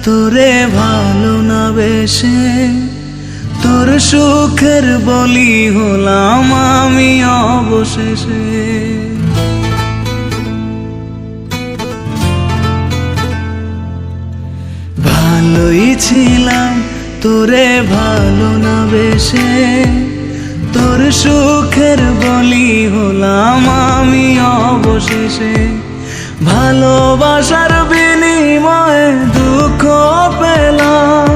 তোরে ভালো না বেশে তোর সুখের বলি হলাম আমি অবশেষে। ভালোই ছিলাম তোরে ভালো না বেশে তোর সুখের বলি হলাম আমি অবশেষে। ভালোবাসার বিনিময়ে দুঃখ পেলাম,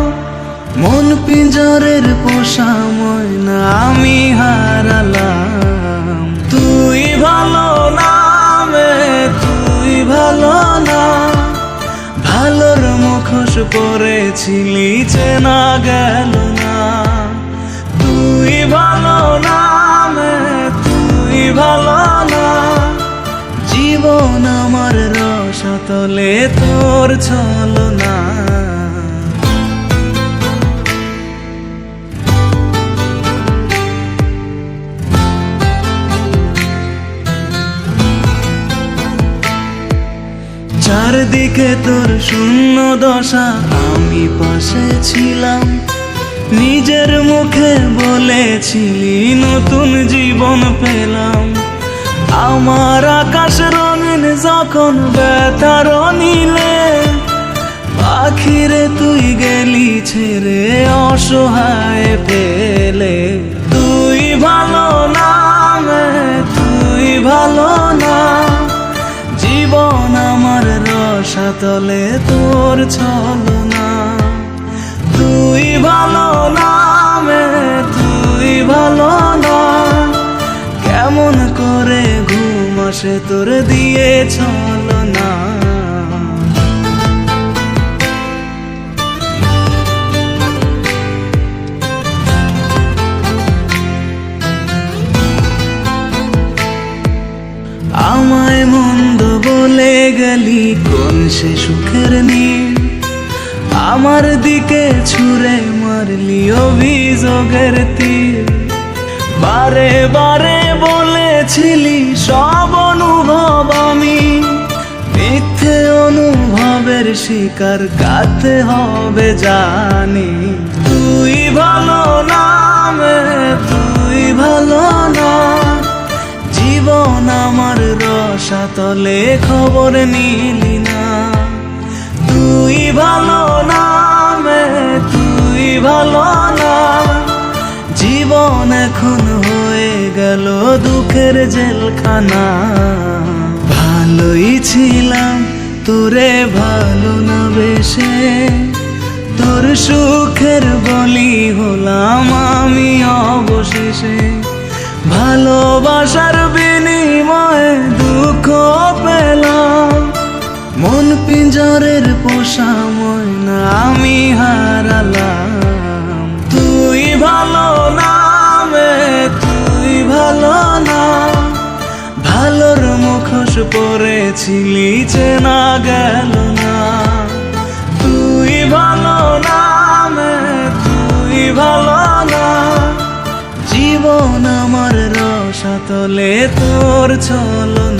মন পিঞ্জরের পোষা ময়না আমি হারালাম। তুই ভালো না তুই ভালো না, ভালোর মুখোশ পরেছিলি চেনা গেল না। তুই ভালো না তুই ভালো না, জীবন আমার রসাতলে তোর ছলনা। চারদিকে তোর শূন্য দশা, আমি পাশে ছিলাম, নিজের মুখে বলেছিলি নতুন জীবন পেলাম। আমার আকাশ রঙিন যখন ব্যথার নীলে, পাখিরে তুই গেলি ছেড়ে অসহায় ফেলে। তুই ভালো না তুই ভালো না, জীবন আমার রসাতলে তোর ছলনা। তুই ভালো না তুই ভালো না, কেমন করে ঘুম আসে তোর দিয়ে ছলনা। আমায় মন্দ বলে গেলি কোন সে সুখের নীল, আমার দিকে ছুঁড়ে মারলি অভিযোগের তীর। বারে বারে বলেছিলি সব অনুভব আমি, মিথ্যে অনুভবের শিকার কাটতে হবে জানি। তুই ভালো না তুই ভালো না, জীবন আমার রসাতলে খবর নিলি না। তুই ভালো না তুই ভালো না, জীবন এখন হয়ে গেল দুঃখের জেলখানা। ভালোই ছিলাম তোরে ভালো না বেশে তোর সুখের বলি হলাম আমি অবশেষে। ভালোবাসার বিনিময়ে দুঃখ পেলাম, মন পিঞ্জরের পোষা ময়না আমি হারালাম। তুই ভালো না তুই ভালো না, ভালোর মুখোশ পরেছিলি চেনা গেল না। তুই ভালো না তুই ভালো না, জীবন আমার রসাতলে তোর ছলনা।